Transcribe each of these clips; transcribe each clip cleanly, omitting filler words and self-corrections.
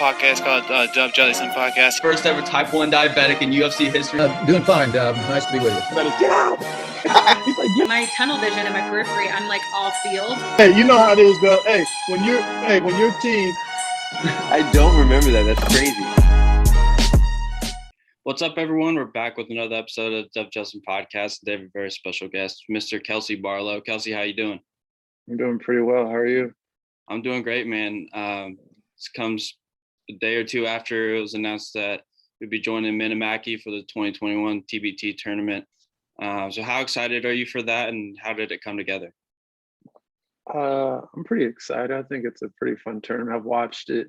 podcast called Jellison Podcast. First ever type 1 diabetic in UFC history. Doing fine, Nice to be with you. Get out! He's like, yeah. My tunnel vision and my periphery, I'm like off field. Hey, you know how it is, though. Hey, when your team. I don't remember that. That's crazy. What's up, everyone? We're back with another episode of Jellison Podcast. Today, we have a very special guest, Mr. Kelsey Barlow. Kelsey, how you doing? I'm doing pretty well. How are you? I'm doing great, man. This comes a day or two after it was announced that we'd be joining Men of Maki for the 2021 TBT tournament. So how excited are you for that, and how did it come together? I'm pretty excited. I think it's a pretty fun tournament. I've watched it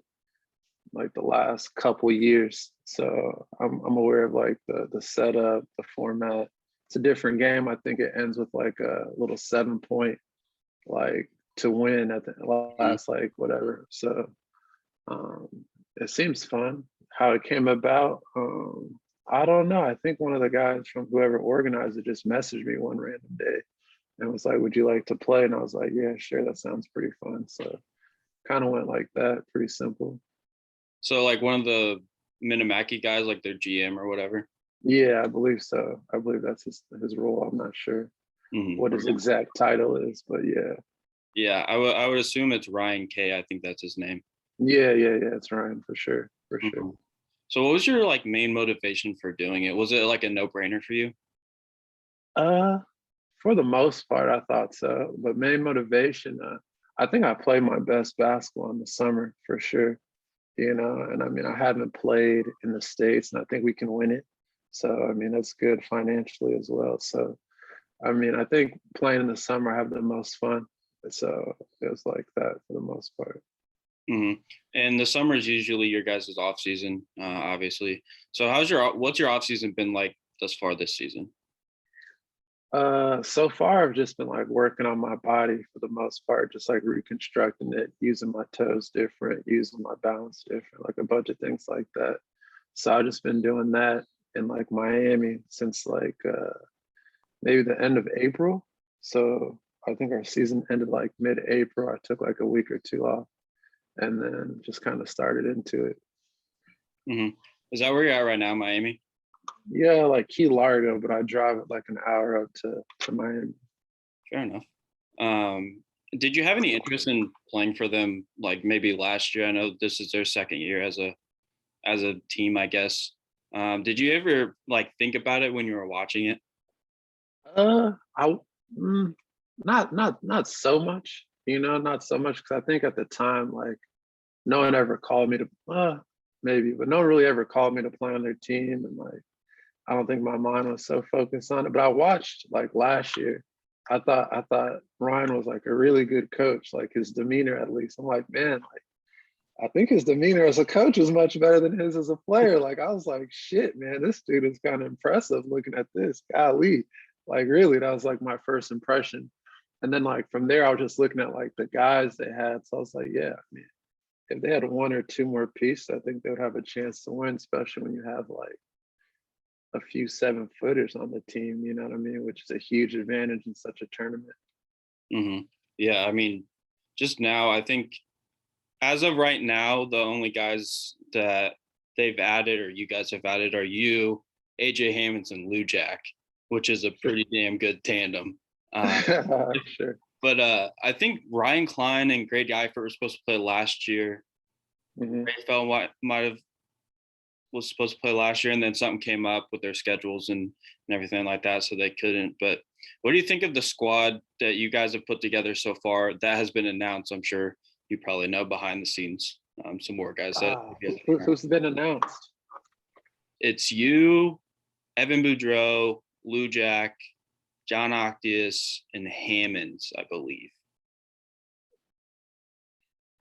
like the last couple years, so I'm aware of like the setup, the format. It's a different game. I think it ends with like a little 7-point like to win at the last like whatever. So it seems fun. How it came about, I don't know. I think one of the guys from whoever organized it just messaged me one random day and was like, would you like to play? And I was like, yeah, sure, that sounds pretty fun. So kind of went like that, pretty simple. So like one of the Men of Maki guys, like their GM or whatever? Yeah, I believe so. I believe that's his role. I'm not sure what his exact title is, but yeah. Yeah, I would assume it's Ryan K. I think that's his name. Yeah, it's Ryan for sure. So what was your like main motivation for doing it? Was it like a no-brainer for you? For the most part, I thought so. But main motivation, I think I played my best basketball in the summer for sure. You know, and I mean, I haven't played in the States, and I think we can win it. So, I mean, that's good financially as well. So, I mean, I think playing in the summer, I have the most fun. So it was like that for the most part. Mm-hmm. And the summer is usually your guys' off season, obviously. So what's your off season been like thus far this season? So far I've just been like working on my body for the most part, just like reconstructing it, using my toes different, using my balance different, like a bunch of things like that. So I've just been doing that in like Miami since like maybe the end of April. So I think our season ended like mid-April. I took like a week or two off and then just kind of started into it. Mm-hmm. Is that where you're at right now, Miami? Yeah, like Key Largo, but I drive it like an hour up to Miami. Fair enough. Did you have any interest in playing for them like maybe last year? I know this is their second year as a team, I guess. Did you ever like think about it when you were watching it? Not so much, you know, not so much, because I think at the time, like, no one ever called me to maybe, but no one really ever called me to play on their team, and like I don't think my mind was so focused on it. But I watched like last year. I thought Ryan was like a really good coach, like his demeanor at least. I'm like, man, like I think his demeanor as a coach is much better than his as a player. Like I was like, shit, man, this dude is kind of impressive looking at this. Golly. Like really, that was like my first impression. And then like from there, I was just looking at like the guys they had. So I was like, yeah, I mean, if they had one or two more pieces, I think they would have a chance to win, especially when you have like a few 7-footers on the team, you know what I mean? Which is a huge advantage in such a tournament. Mm-hmm. Yeah, I mean, just now, I think as of right now, the only guys that they've added or you guys have added are you, AJ Hammonds, and Lou Jack, which is a pretty damn good tandem. Sure. But I think Ryan Klein and Greg Eifert were supposed to play last year. Mm-hmm. Rayfeld was supposed to play last year, and then something came up with their schedules and everything like that, so they couldn't. But what do you think of the squad that you guys have put together so far that has been announced? I'm sure you probably know behind the scenes some more guys. Who's been announced? It's you, Evan Boudreau, Lou Jack, John Octius, and Hammonds, I believe.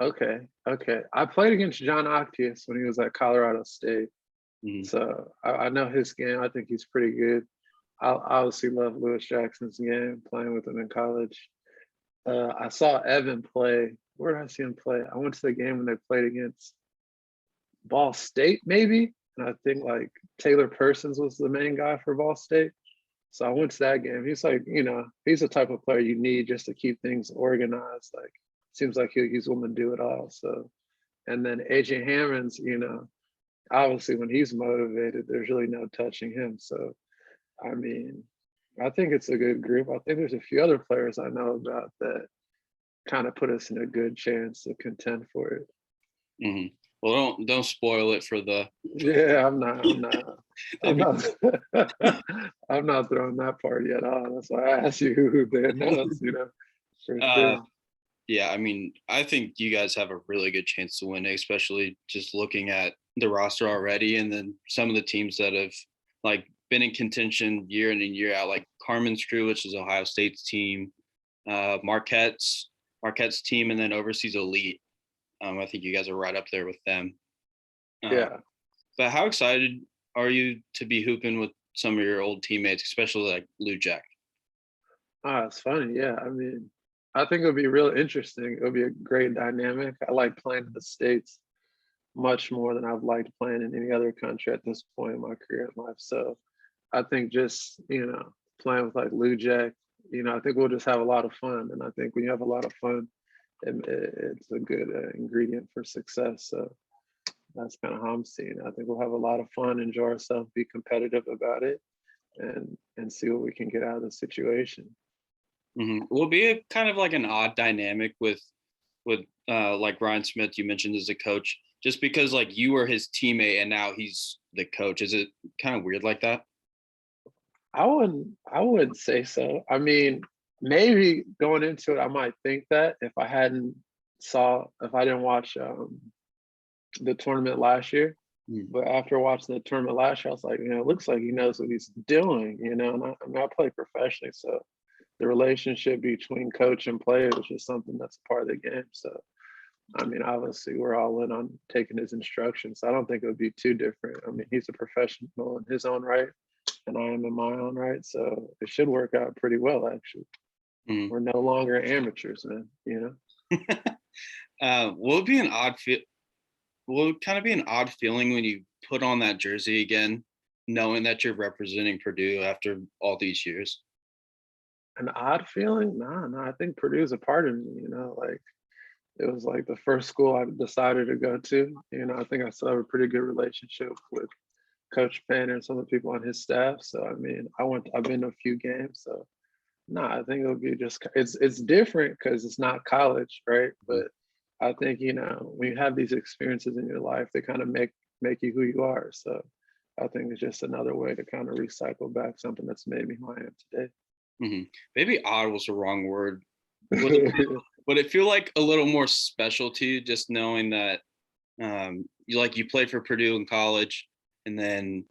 Okay. I played against John Octius when he was at Colorado State. Mm-hmm. So I know his game. I think he's pretty good. I obviously love Lewis Jackson's game, playing with him in college. I saw Evan play. Where did I see him play? I went to the game when they played against Ball State, maybe. And I think like Taylor Persons was the main guy for Ball State. So I went to that game. He's like, you know, he's the type of player you need just to keep things organized. Like, seems like he's willing to do it all. So And then AJ Hammond's, obviously when he's motivated, there's really no touching him. So, I mean, I think it's a good group. I think there's a few other players I know about that kind of put us in a good chance to contend for it. Mm-hmm. Well, don't spoil it for the. Yeah, I'm not. I'm not throwing that party at all. That's why I asked you who they announced. For sure. Yeah, I mean, I think you guys have a really good chance to win, especially just looking at the roster already, and then some of the teams that have like been in contention year in and year out, like Carmen's crew, which is Ohio State's team, Marquette's team, and then Overseas Elite. I think you guys are right up there with them. Yeah. But how excited are you to be hooping with some of your old teammates, especially like Lou Jack? It's funny. Yeah. I mean, I think it'll be real interesting. It'll be a great dynamic. I like playing in the States much more than I've liked playing in any other country at this point in my career and life. So I think just, playing with like Lou Jack, I think we'll just have a lot of fun. And I think when you have a lot of fun, it's a good ingredient for success. So that's kind of how I'm seeing it. I think we'll have a lot of fun, enjoy ourselves, be competitive about it, and see what we can get out of the situation. Mm-hmm. Will be a kind of like an odd dynamic with like Ryan Smith you mentioned as a coach, just because like you were his teammate and now he's the coach. Is it kind of weird like that? I wouldn't say so. I mean, maybe going into it, I might think that if I didn't watch the tournament last year. But after watching the tournament last year, I was like, it looks like he knows what he's doing, and I play professionally. So the relationship between coach and player is just something that's a part of the game. So, I mean, obviously we're all in on taking his instructions. So I don't think it would be too different. I mean, he's a professional in his own right, and I am in my own right. So it should work out pretty well, actually. We're no longer amateurs, man, Will it be an odd will it kind of be an odd feeling when you put on that jersey again, knowing that you're representing Purdue after all these years? An odd feeling? No, I think Purdue's a part of me, like it was like the first school I decided to go to. I think I still have a pretty good relationship with Coach Painter and some of the people on his staff. So I mean, I've been to a few games. So no, I think it'll be just it's different because it's not college, right? But I think, when you have these experiences in your life, they kind of make you who you are. So I think it's just another way to kind of recycle back something that's made me who I am today. Mm-hmm. Maybe odd was the wrong word. Would it feel like a little more special to you just knowing that you played for Purdue in college, and then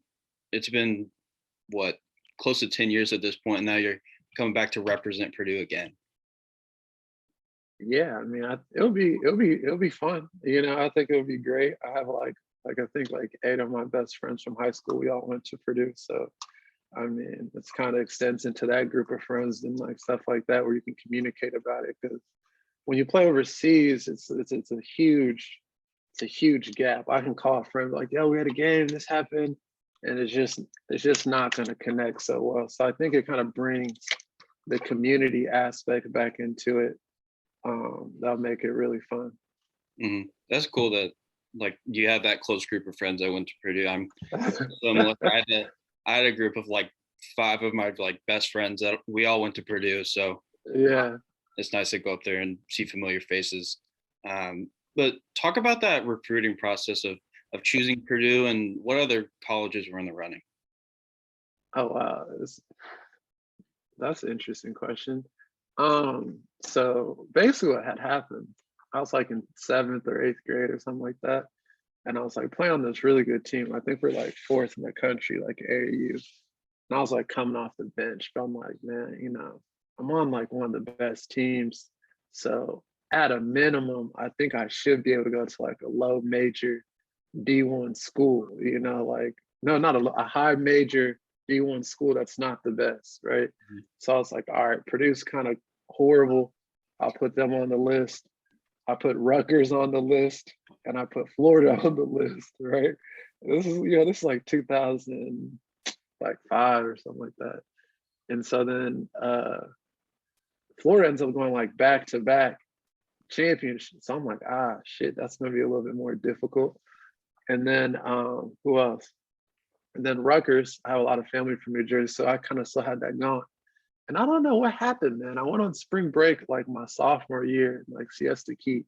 it's been close to 10 years at this point, and now you're coming back to represent Purdue again? Yeah, I mean, it'll be fun. I think it'll be great. I have I think 8 of my best friends from high school. We all went to Purdue, so I mean, it's kind of extends into that group of friends and stuff like that where you can communicate about it. Because when you play overseas, it's a huge gap. I can call a friend like, "Yo, we had a game. This happened," and it's just not going to connect so well. So I think it kind of brings the community aspect back into it. That'll make it really fun. Mm-hmm. That's cool that you have that close group of friends that went to Purdue. I'm similar. I had a group of 5 of my best friends that we all went to Purdue. So yeah, it's nice to go up there and see familiar faces. But talk about that recruiting process of choosing Purdue, and what other colleges were in the running. Oh wow, that's an interesting question. So basically what had happened, I was in 7th or 8th grade or something like that. And I was playing on this really good team. I think we're 4th in the country, AAU. And I was coming off the bench, but I'm man, I'm on one of the best teams. So at a minimum, I think I should be able to go to a low major D1 school, no, not a high major D1 school that's not the best, right? Mm-hmm. So I was all right, Purdue's kind of horrible. I'll put them on the list. I put Rutgers on the list, and I put Florida on the list, right? This is 2005 or something like that. And so then Florida ends up going back to back championship. So I'm like, shit, that's gonna be a little bit more difficult. And then who else? And then Rutgers, I have a lot of family from New Jersey, so I kind of still had that going. And I don't know what happened, man. I went on spring break like my sophomore year, like Siesta Key,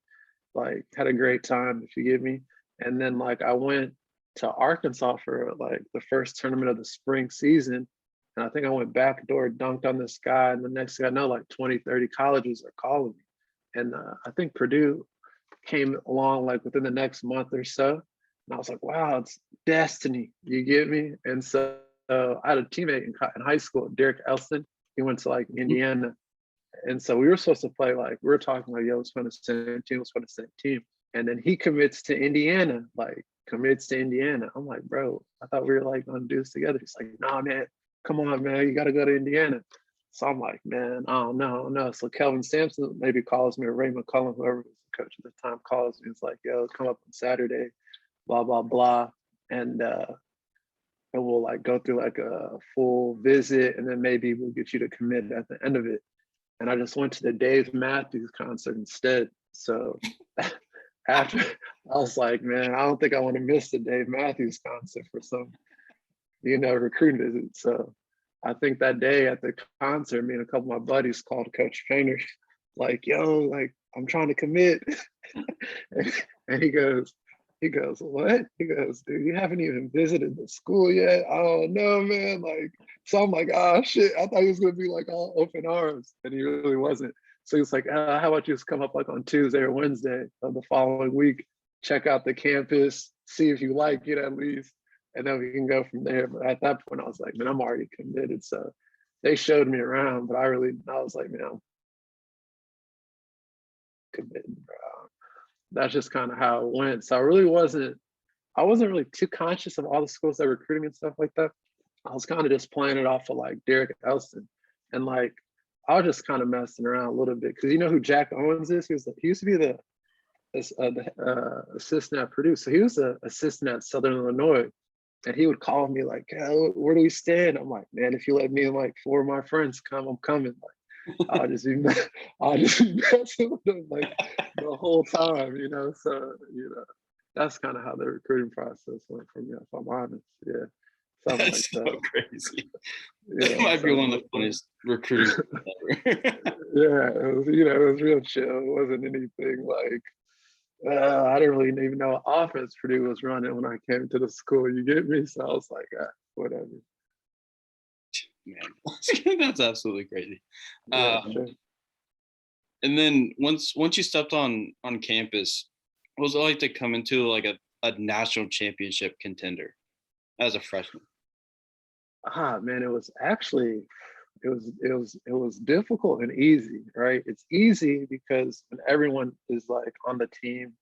like had a great time, if you get me. And then like I went to Arkansas for like the first tournament of the spring season. And I think I went backdoor, dunked on this guy. And the next thing I know, like 20, 30 colleges are calling me. And I think Purdue came along like within the next month or so. And I was like, wow, it's destiny. You get me? And so I had a teammate in high school, Derek Elson. He went to like Indiana. And so we were supposed to play like, we were talking like, yo, let's win the same team, let's win the same team. And then he commits to Indiana, I'm like, bro, I thought we were like gonna do this together. He's like, nah, man, come on, man, you gotta go to Indiana. So I'm like, man, I don't know. So Kelvin Sampson maybe calls me, or Ray McCullum, whoever was the coach at the time, calls me. It's like, yo, come up on Saturday, blah, blah, blah. And we'll like go through like a full visit, and then maybe we'll get you to commit at the end of it. And I just went to the Dave Matthews concert instead. So after, I was like, man, I don't think I want to miss the Dave Matthews concert for some, recruiting visit. So I think that day at the concert, me and a couple of my buddies called Coach Painter, like, yo, like, I'm trying to commit. And he goes, what? He goes, dude, you haven't even visited the school yet? I don't know, man. Like, so I'm like, shit, I thought he was gonna be like all open arms, and he really wasn't. So he's like, how about you just come up like on Tuesday or Wednesday of the following week, check out the campus, see if you like it at least, and then we can go from there. But at that point, I was like, man, I'm already committed. So they showed me around, but I was like, man, I'm committed, bro. That's just kind of how it went. So I wasn't really too conscious of all the schools that were recruiting and stuff like that. I was kind of just playing it off of like Derek Elson. And like, I was just kind of messing around a little bit. Cause you know who Jack Owens is? He used to be the assistant at Purdue. So he was the assistant at Southern Illinois. And he would call me like, where do we stand? I'm like, man, if you let me and like 4 of my friends come, I'm coming. Like, I'll just be messing with them like the whole time, So, that's kind of how the recruiting process went for me, if I'm honest. Yeah. Something That's like so that. crazy. Yeah, That might be one of the funniest recruiting ever. Yeah, it was real chill. It wasn't anything like I didn't really even know what offense Purdue was running when I came to the school. You get me? So I was like, whatever. Man, that's absolutely crazy. Yeah, sure. And then once you stepped on campus, what was it like to come into like a national championship contender as a freshman? Man, it was actually it was difficult and easy, right? It's easy because when everyone is like on the team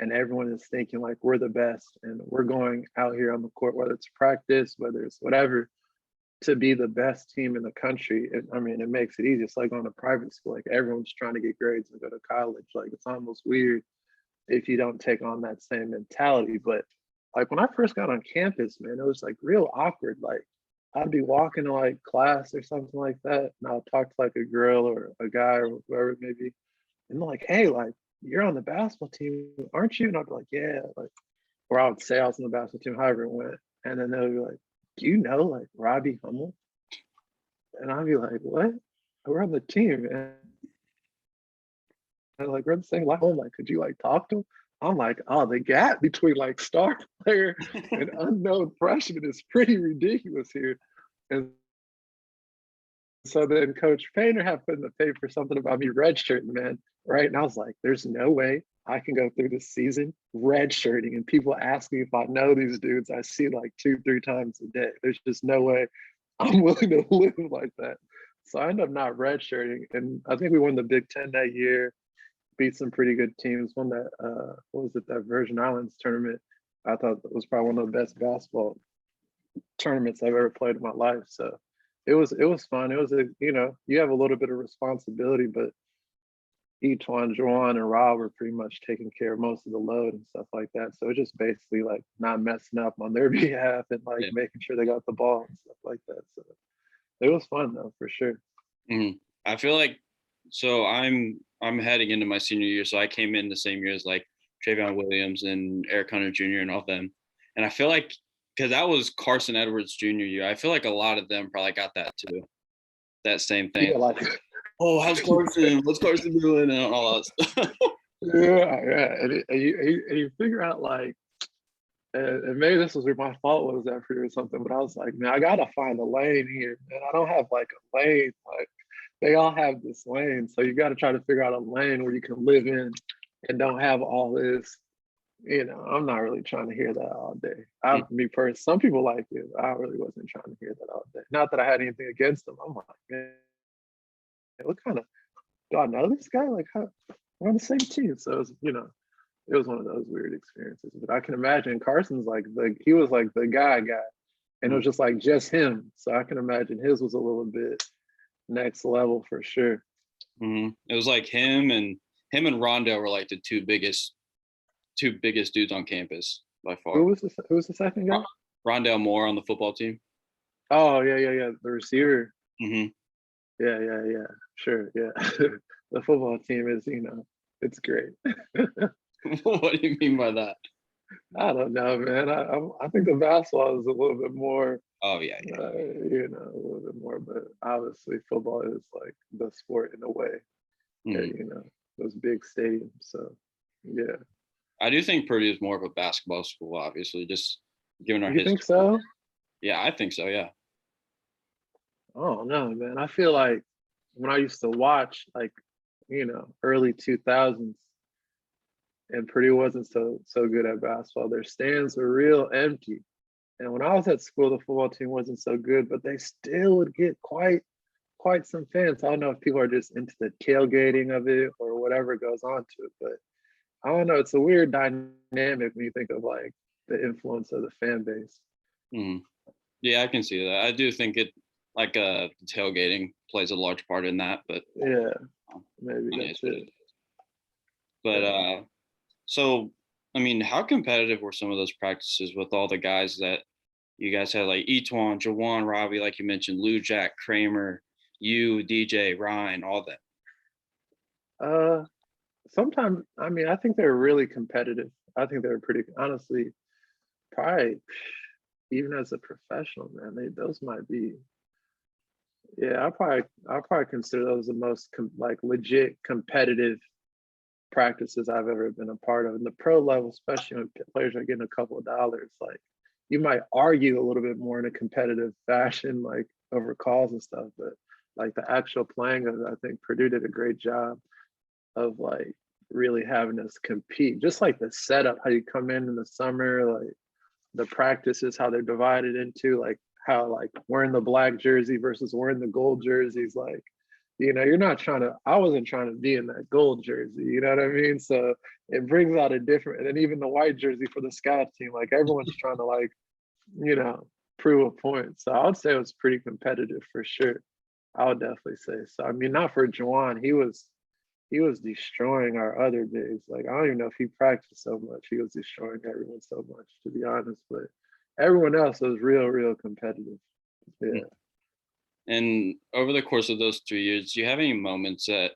and everyone is thinking like we're the best and we're going out here on the court, whether it's practice, whether it's whatever, to be the best team in the country. It makes it easy. It's like going to private school. Like everyone's trying to get grades and go to college. Like it's almost weird if you don't take on that same mentality. But like when I first got on campus, man, it was like real awkward. Like I'd be walking to like class or something like that, and I'll talk to like a girl or a guy or whoever it may be, and they're like, hey, like you're on the basketball team, aren't you? And I'd be like, yeah, like, or I would say I was on the basketball team, however it went. And then they'll be like, do you know like Robbie Hummel? And I'd be like, what? We're on the team, and like we're the same level. Like, could you like talk to him? I'm like, the gap between like star player and unknown freshman is pretty ridiculous here. And so then Coach Painter had put in the paper something about me redshirting, man, right? And I was like, there's no way I can go through this season redshirting. And people ask me if I know these dudes I see like 2-3 times a day. There's just no way I'm willing to live like that. So I ended up not redshirting. And I think we won the Big Ten that year, beat some pretty good teams, won that, that Virgin Islands tournament. I thought it was probably one of the best basketball tournaments I've ever played in my life. So it was fun. It was you have a little bit of responsibility, but Etwan, Juwan, and Rob were pretty much taking care of most of the load and stuff like that. So it's just basically like not messing up on their behalf and like making sure they got the ball and stuff like that. So it was fun though, for sure. Mm-hmm. I feel like So I'm heading into my senior year, so I came in the same year as like Trayvon Williams and Eric Hunter Jr. and all of them, and I feel like because that was Carson Edwards junior year, I feel like a lot of them probably got that too, that same thing. Yeah, like Oh, how's Carson? What's Carson doing? And all that stuff. yeah, and you figure out like, and maybe this was where my fault was at Purdue or something, but I was like, man, I gotta find a lane here, man. I don't have like a lane. Like they all have this lane, so you got to try to figure out a lane where you can live in and don't have all this. I'm not really trying to hear that all day. Me personally, some people like it. I really wasn't trying to hear that all day. Not that I had anything against them. I'm like, man, what kind of, do I know this guy? Like, how, we're on the same team. So, it was one of those weird experiences. But I can imagine Carson's like, he was like the guy. And it was just like, just him. So I can imagine his was a little bit next level for sure. Mm-hmm. It was like him and Rondell were like the two biggest dudes on campus by far. Who was the second guy? Rondell Moore on the football team. Oh yeah. The receiver. Mm-hmm. Yeah. Sure. Yeah. The football team is, it's great. What do you mean by that? I don't know, man. I think the basketball is a little bit more. Oh yeah. A little bit more, but obviously football is like the sport in a way. Mm-hmm. Those big stadiums. So yeah. I do think Purdue is more of a basketball school, obviously, just given our history. You think so? Yeah, I think so, yeah. Oh no, man. I feel like when I used to watch like, early 2000s and Purdue wasn't so good at basketball, their stands were real empty. And when I was at school, the football team wasn't so good, but they still would get quite some fans. I don't know if people are just into the tailgating of it or whatever goes on to it, but I don't know. It's a weird dynamic when you think of like the influence of the fan base. Mm-hmm. Yeah, I can see that. I do think it like tailgating plays a large part in that, but yeah, maybe that's it. But so I mean, how competitive were some of those practices with all the guys that you guys had, like Etwan, Jawan, Robbie, like you mentioned, Lou, Jack, Kramer, you, DJ, Ryan, all that? Sometimes, I mean, I think they're really competitive. I think they're pretty, honestly, probably even as a professional, man, those might be. Yeah, I probably consider those the most like legit competitive practices I've ever been a part of. In the pro level, especially when players are getting a couple of dollars, like you might argue a little bit more in a competitive fashion, like over calls and stuff, but like the actual playing of it, I think Purdue did a great job of like really having us compete. Just like the setup, how you come in the summer, like the practices, how they're divided into, like how like wearing the black jersey versus wearing the gold jerseys, like, you're not I wasn't trying to be in that gold jersey, you know what I mean? So it brings out a different, and then even the white jersey for the scout team, like everyone's trying to like, prove a point. So I would say it was pretty competitive for sure. I would definitely say so. I mean, not for Jawan, he was destroying our other bigs. Like, I don't even know if he practiced so much. He was destroying everyone so much, to be honest. But everyone else was real competitive. Yeah. And over the course of those 3 years, do you have any moments that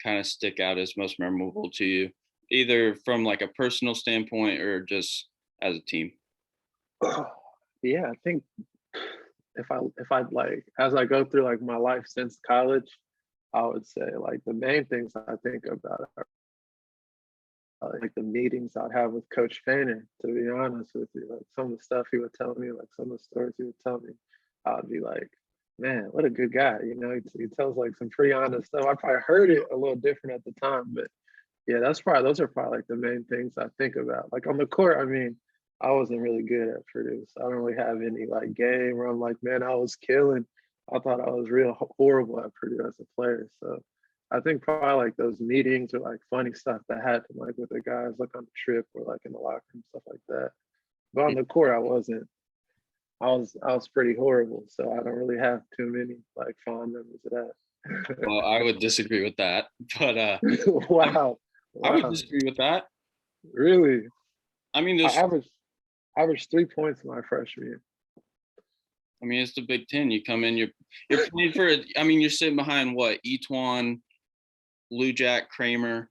kind of stick out as most memorable to you, either from like a personal standpoint or just as a team? Yeah, I think if I like, as I go through like my life since college, I would say like the main things I think about are like the meetings I'd have with Coach Fainer, to be honest with you. Like some of the stuff he would tell me, like some of the stories he would tell me, I'd be like, man, what a good guy. He tells like some pretty honest stuff. I probably heard it a little different at the time, but yeah, those are probably like the main things I think about. Like on the court, I mean, I wasn't really good at Purdue, so I don't really have any like game where I'm like, man, I was killing. I thought I was real horrible at Purdue as a player. So I think probably like those meetings or like funny stuff that happened like with the guys like on the trip or like in the locker room, stuff like that. But on the court, I wasn't. I was pretty horrible. So I don't really have too many like fond memories of that. Well, I would disagree with that, but wow. I would disagree with that. Really? I mean, I averaged 3 points in my freshman year. I mean, it's the Big Ten. You come in, you're playing for. I mean, you're sitting behind what, Etwan, Lou Jack, Kramer.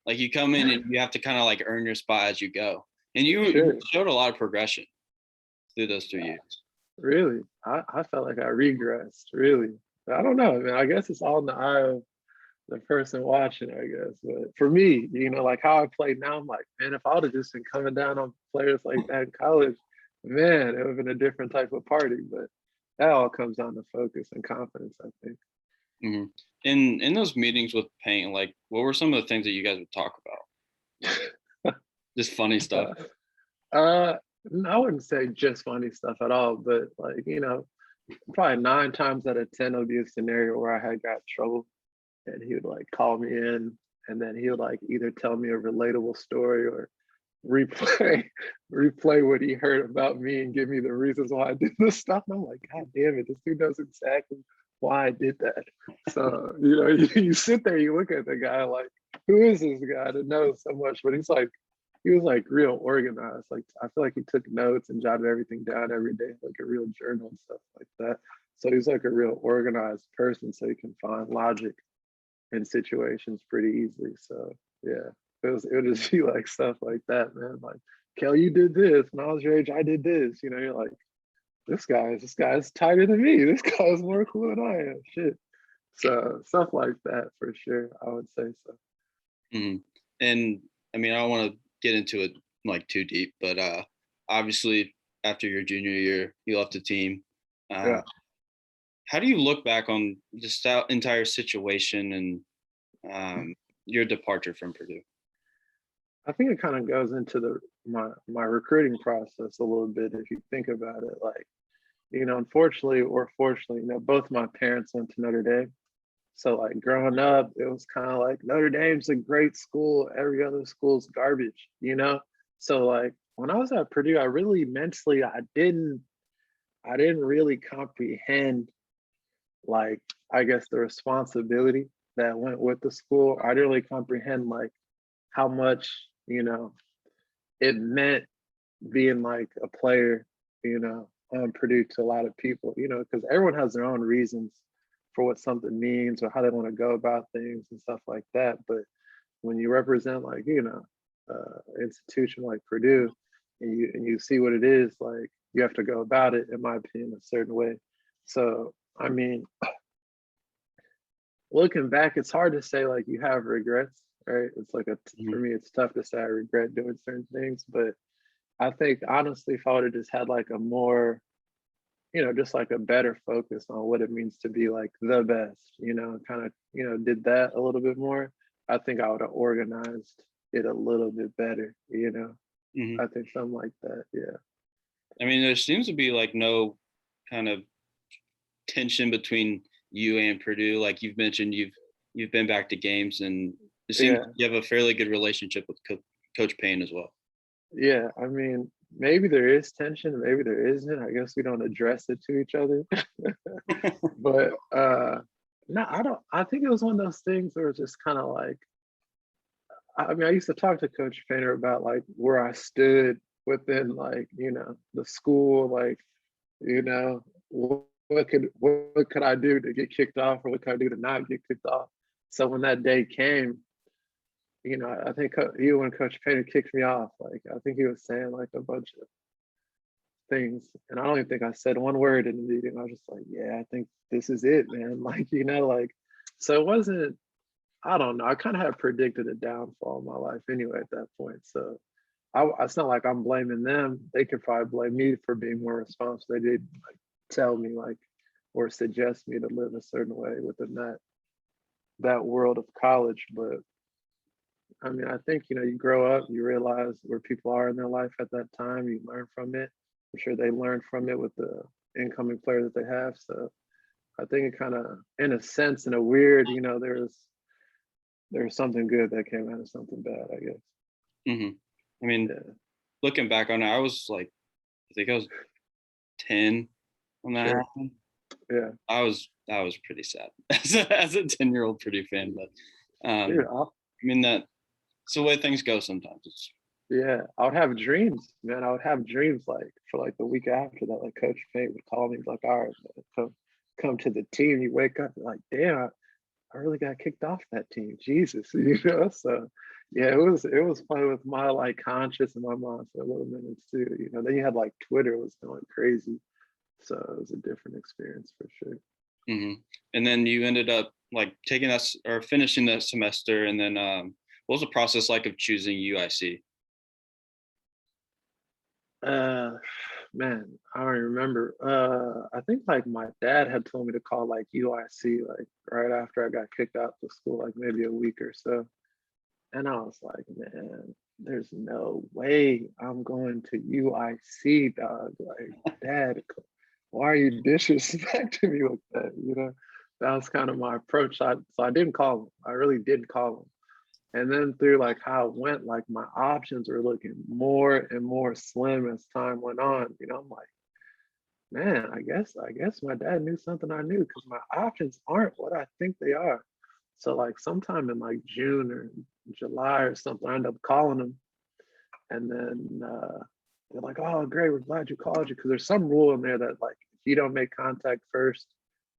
Like you come in and you have to kind of like earn your spot as you go. And you showed a lot of progression through those 3 years. Really? I felt like I regressed, really. I don't know, man. I guess it's all in the eye of the person watching, I guess. But for me, like how I play now, I'm like, man, if I would have just been coming down on players like that in college, man, it would have been a different type of party. But that all comes down to focus and confidence, I think. Mm-hmm. In those meetings with Payne, like what were some of the things that you guys would talk about? Just funny stuff. I wouldn't say just funny stuff at all, but like, probably 9 times out of 10 it'll be a scenario where I had got in trouble and he would like call me in and then he would like either tell me a relatable story or replay what he heard about me and give me the reasons why I did this stuff. And I'm like, God damn it, this dude knows exactly why I did that. So, you sit there, you look at the guy like, who is this guy that knows so much? But he was like real organized. Like I feel like he took notes and jotted everything down every day, like a real journal and stuff like that. So he's like a real organized person, so he can find logic in situations pretty easily. So yeah, it would just be like stuff like that, man. Like, Kel, you did this. When I was your age, I did this. You're like, this guy's tighter than me. This guy's more cool than I am. Shit. So stuff like that for sure, I would say so. Mm-hmm. And I mean, I don't want to get into it like too deep, but obviously after your junior year, you left the team. How do you look back on this entire situation and your departure from Purdue? I think it kind of goes into my recruiting process a little bit if you think about it. Like, unfortunately or fortunately, both my parents went to Notre Dame. So like growing up, it was kind of like Notre Dame's a great school. Every other school's garbage, So like when I was at Purdue, I really mentally, I didn't really comprehend like, I guess the responsibility that went with the school. I didn't really comprehend like how much, it meant being like a player, on Purdue to a lot of people, because everyone has their own reasons for what something means or how they want to go about things and stuff like that. But when you represent like, institution like Purdue and you see what it is, like you have to go about it, in my opinion, a certain way. So, I mean, looking back, it's hard to say like you have regrets, right? It's like for me, it's tough to say I regret doing certain things, but I think honestly, if I would have just had like a more, just like a better focus on what it means to be like the best, kind of, did that a little bit more, I think I would have organized it a little bit better, I think something like that, yeah. I mean, there seems to be like no kind of tension between you and Purdue. Like you've mentioned, you've been back to games, and it seems you have a fairly good relationship with Coach Payne as well. Yeah, I mean, maybe there is tension, maybe there isn't. I guess we don't address it to each other. But no, I think it was one of those things where it's just kind of like, I mean, I used to talk to Coach Painter about like where I stood within like, the school, like, what could I do to get kicked off, or what could I do to not get kicked off? So when that day came, I think even when Coach Painter kicked me off, like I think he was saying like a bunch of things, and I don't even think I said one word in the meeting. I was just like, yeah, I think this is it, man. Like, like, so it wasn't, I don't know. I kind of had predicted a downfall in my life anyway at that point. So it's not like I'm blaming them. They could probably blame me for being more responsible. They did like tell me like, or suggest me to live a certain way within that world of college. But I mean, I think, you grow up, you realize where people are in their life at that time, you learn from it. I'm sure they learned from it with the incoming player that they have. So I think it kind of, in a sense, in a weird, there's something good that came out of something bad, I guess. I mean, looking back on it, I was like, I think I was 10 when that happened. Yeah, I was pretty sad as a 10-year-old Purdue fan, but I mean it's the way things go sometimes. Yeah, I would have dreams, man. I would have dreams like for like the week after that, like Coach Payne would call me like, all right, man, come to the team. You wake up and like, damn, I really got kicked off that team. Jesus, you know. So yeah, it was fun with my like conscious and my mind for a little minute too. You know, then you had like Twitter was going crazy, so it was a different experience for sure. Mm-hmm. And then you ended up like taking us or finishing the semester, and then what was the process like of choosing UIC? Man, I don't remember. I think like my dad had told me to call like UIC like right after I got kicked out of school, like maybe a week or so. And I was like, man, there's no way I'm going to UIC, dog. Like, Dad, why are you disrespecting me with that? You know, that was kind of my approach. So I didn't call him. I really didn't call him. And then through like how it went, like my options were looking more and more slim as time went on. You know, I'm like, man, I guess my dad knew something I knew because my options aren't what I think they are. So like sometime in like June or July or something, I end up calling them, and then they're like, "Oh, great, we're glad you called you," because there's some rule in there that like if you don't make contact first,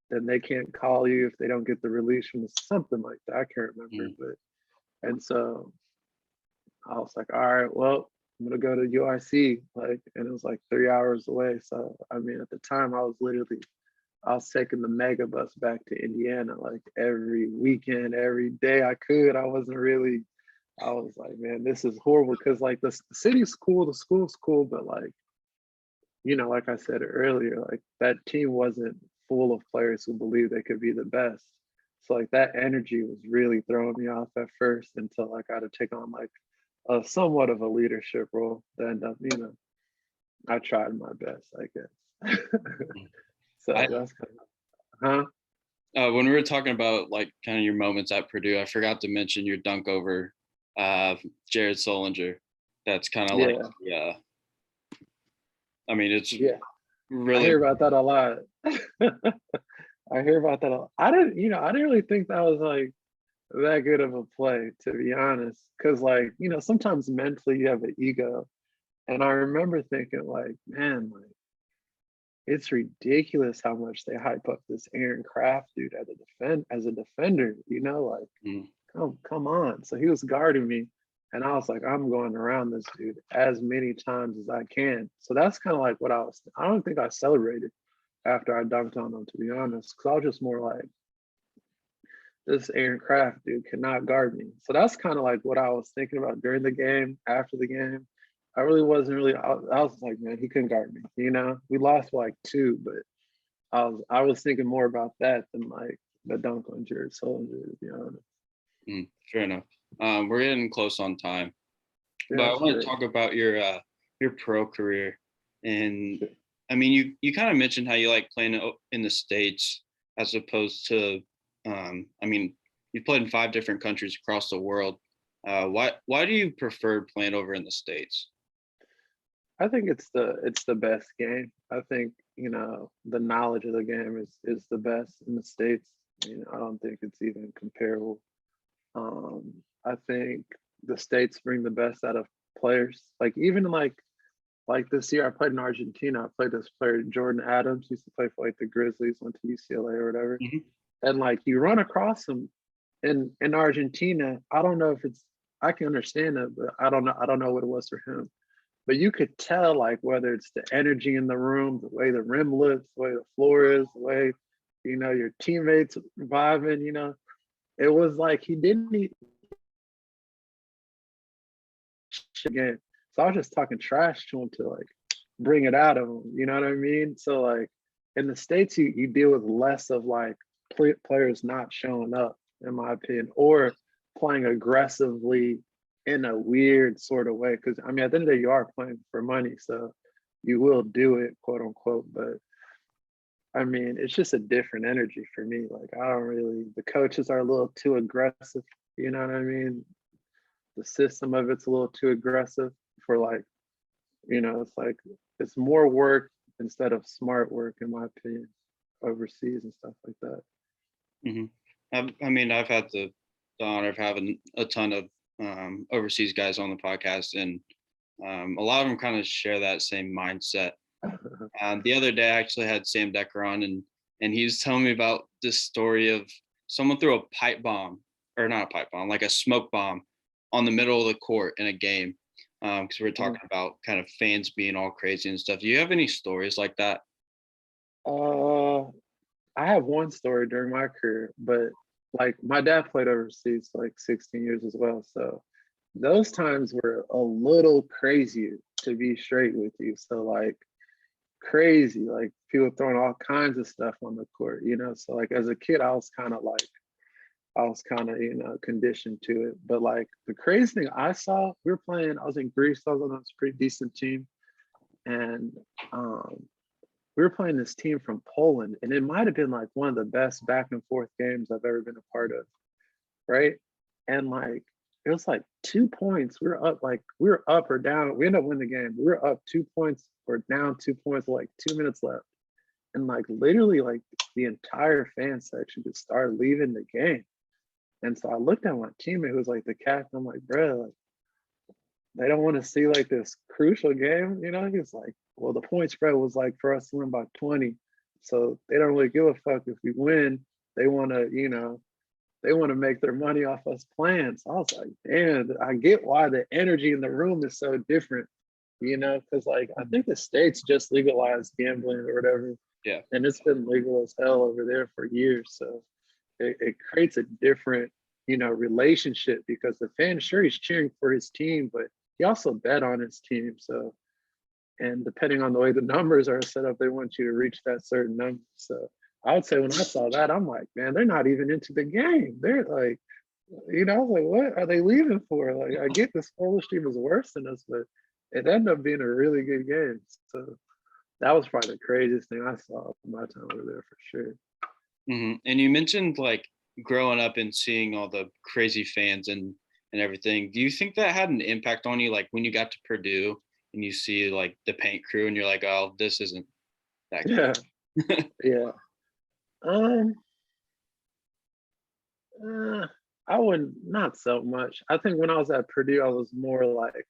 then they can't call you if they don't get the release from something like that. I can't remember, but and so I was like, "All right, well, I'm gonna go to UIC," like, and it was like 3 hours away. So I mean, at the time, I was taking the mega bus back to Indiana like every weekend, every day I could. I was like, man, this is horrible because like the city's cool, the school's cool, but like, you know, like I said earlier, like that team wasn't full of players who believed they could be the best. So like that energy was really throwing me off at first until I got to take on like a somewhat of a leadership role. Then you know, I tried my best, I guess. So that's kind of, When we were talking about like kind of your moments at Purdue, I forgot to mention your dunk over Jared Solinger. That's kind of like, yeah. I mean, it's really. I hear about that a lot. I hear about that a lot. I didn't really think that was like that good of a play, to be honest. Cause like, you know, sometimes mentally you have an ego. And I remember thinking like, man, like, it's ridiculous how much they hype up this Aaron Craft dude as a defender, you know, like come on. So he was guarding me and I was like, I'm going around this dude as many times as I can. So that's kind of like what I don't think I celebrated after I dunked on him, to be honest, because I was just more like, this Aaron Craft dude cannot guard me. So that's kind of like what I was thinking about during the game, after the game. I really wasn't really, I was like, man, he couldn't guard me, you know? We lost by like 2, but I was thinking more about that than like the dunk on Jared Solinger, to be honest. Fair enough. We're getting close on time, but I want to talk about your pro career. And I mean, you kind of mentioned how you like playing in the States as opposed to, I mean, you played in 5 different countries across the world. Why do you prefer playing over in the States? I think it's the best game. I think, you know, the knowledge of the game is the best in the States. You know, I don't think it's even comparable. I think the States bring the best out of players. Like even like this year, I played in Argentina. I played this player, Jordan Adams, used to play for like the Grizzlies, went to UCLA or whatever. And like you run across him in Argentina. I don't know if I can understand it, but I don't know what it was for him. But you could tell, like, whether it's the energy in the room, the way the rim looks, the way the floor is, the way, you know, your teammates vibing, you know, it was like he didn't need again. So I was just talking trash to him to like bring it out of him, you know what I mean? So like in the States, you deal with less of like players not showing up, in my opinion, or playing aggressively in a weird sort of way. Because I mean, at the end of the day, you are playing for money, so you will do it, quote unquote. But I mean, it's just a different energy for me. Like I don't really. The coaches are a little too aggressive. You know what I mean? The system of it's a little too aggressive for like, you know, it's like it's more work instead of smart work, in my opinion, overseas and stuff like that. I mean, I've had the honor of having a ton of overseas guys on the podcast, and a lot of them kind of share that same mindset. The other day I actually had Sam Decker on, and he was telling me about this story of someone threw a pipe bomb, or not a pipe bomb, like a smoke bomb on the middle of the court in a game. Because we're talking about kind of fans being all crazy and stuff. Do you have any stories like that? I have one story during my career, but like my dad played overseas for like 16 years as well. So those times were a little crazier, to be straight with you. So like crazy, like people throwing all kinds of stuff on the court, you know. So like as a kid, I was kind of, you know, conditioned to it. But like the crazy thing I saw, we were playing, I was in Greece, I was on this pretty decent team. And we were playing this team from Poland, and it might have been like one of the best back and forth games I've ever been a part of, right? And like it was like 2 points. We were up or down. We ended up winning the game. We were up 2 points or down 2 points, with like 2 minutes left. And like literally like the entire fan section just started leaving the game. And so I looked at my teammate who was like the captain. I'm like, bro, like, they don't want to see like this crucial game, you know? He's like, well, the point spread was like for us to win by 20. So they don't really give a fuck if we win. They want to, you know, they want to make their money off us playing. So I was like, damn, I get why the energy in the room is so different, you know? Because like, I think the States just legalized gambling or whatever. Yeah. And it's been legal as hell over there for years. So it creates a different, you know, relationship, because the fan, sure, he's cheering for his team, but he also bet on his team. So, and depending on the way the numbers are set up, they want you to reach that certain number. So I would say when I saw that, I'm like, man, they're not even into the game. They're like, you know, I was like, what are they leaving for? Like, I get this Polish team is worse than us, but it ended up being a really good game. So that was probably the craziest thing I saw in my time over there for sure. Mm-hmm. And you mentioned like growing up and seeing all the crazy fans and everything. Do you think that had an impact on you? Like when you got to Purdue and you see like the paint crew and you're like, oh, this isn't that good. Yeah. Yeah. I wouldn't, not so much. I think when I was at Purdue, I was more like,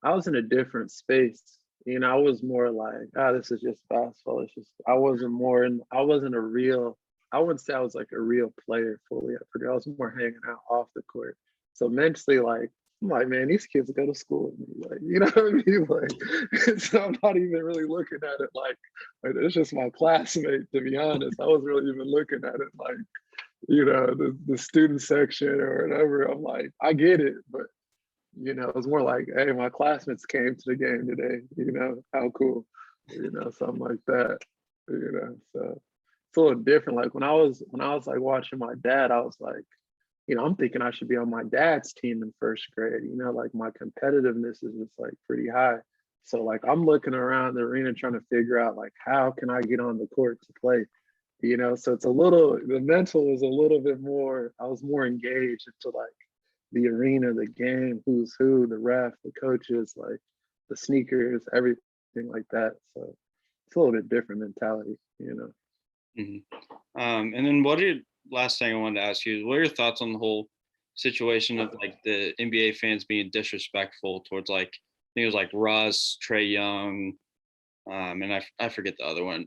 I was in a different space. You know, I was more like, this is just basketball. It's just, I wasn't a real, I wouldn't say I was like a real player fully at Purdue. I was more hanging out off the court. So mentally, like, I'm like, man, these kids go to school with me. Like, you know what I mean? Like, so I'm not even really looking at it like it's just my classmate, to be honest. I wasn't really even looking at it like, you know, the student section or whatever. I'm like, I get it, but you know, it was more like, hey, my classmates came to the game today, you know, how cool, you know, something like that, you know. So it's a little different. Like when I was like watching my dad, I was like, you know, I'm thinking I should be on my dad's team in first grade, you know, like my competitiveness is just like pretty high. So like I'm looking around the arena trying to figure out like, how can I get on the court to play? You know, so it's a little, the mental was a little bit more, I was more engaged into like the arena, the game, who's who, the ref, the coaches, like the sneakers, everything like that. So it's a little bit different mentality, you know. Mm-hmm. And then last thing I wanted to ask you is, what are your thoughts on the whole situation of like the NBA fans being disrespectful towards like, I think it was like Russ, Trae Young, and I forget the other one.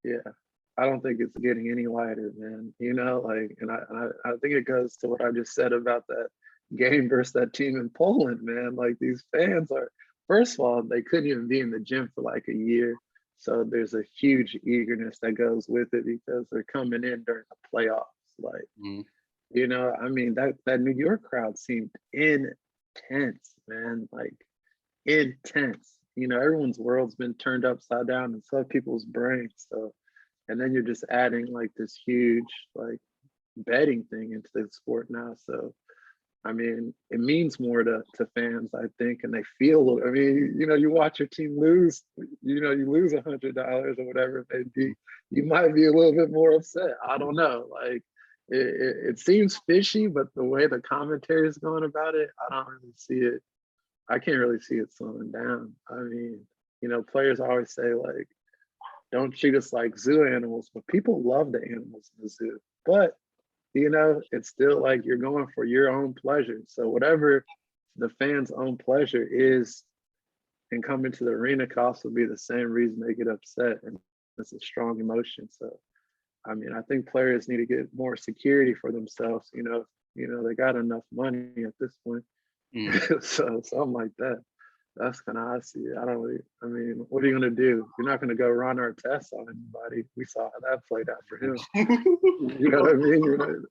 Yeah, I don't think it's getting any lighter, man. You know, like, and I think it goes to what I just said about that game versus that team in Poland, man. Like these fans are, first of all, they couldn't even be in the gym for like a year. So there's a huge eagerness that goes with it because they're coming in during the playoffs. Like, you know, I mean, that New York crowd seemed intense, man, like intense. You know, everyone's world's been turned upside down in some people's brains. So, and then you're just adding like this huge like betting thing into the sport now. So, I mean, it means more to fans, I think, and they feel, I mean, you know, you watch your team lose, you know, you lose $100 or whatever it may be, you might be a little bit more upset. I don't know. Like, it seems fishy, but the way the commentary is going about it, I don't really see it. I can't really see it slowing down. I mean, you know, players always say, like, don't treat us like zoo animals, but people love the animals in the zoo. But you know, it's still like you're going for your own pleasure. So whatever the fans' own pleasure is and coming to the arena could also be the same reason they get upset. And it's a strong emotion. So I mean, I think players need to get more security for themselves. They got enough money at this point. So something like that. That's kind of how I see it. I mean, what are you gonna do? You're not gonna go run our tests on anybody. We saw how that played out for him. You know what I mean?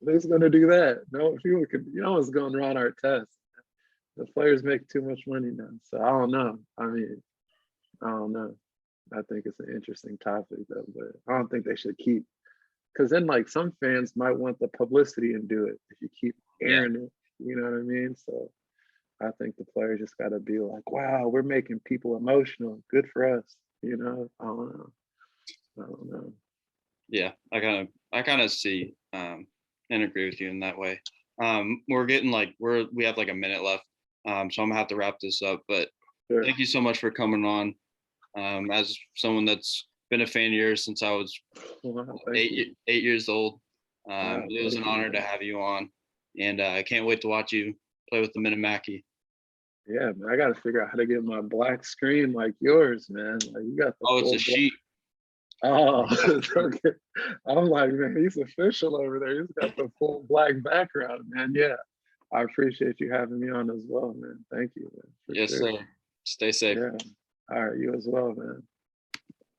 Who's gonna do that? No people could. No one's gonna run our tests. The players make too much money now, so I don't know. I mean, I don't know. I think it's an interesting topic though, but I don't think they should keep. Because then, like, some fans might want the publicity and do it if you keep airing it. You know what I mean? So. I think the players just got to be like, wow, we're making people emotional. Good for us. I don't know. Yeah, I kind of see and agree with you in that way. We're getting we have like a minute left. So I'm gonna have to wrap this up. But Sure. Thank you so much for coming on. As someone that's been a fan of yours since I was Wow, 8 years old. Wow, It was an honor to have you on, and I can't wait to watch you play with the Men of Maki. Yeah, man, I got to figure out how to get my black screen like yours, man. Like, you got the It's a sheet. Oh, okay. I'm like, man, he's official over there. He's got the full black background, man. Yeah, I appreciate you having me on as well, man. Thank you, man. Yes, sir. Stay safe. Yeah. All right, you as well, man.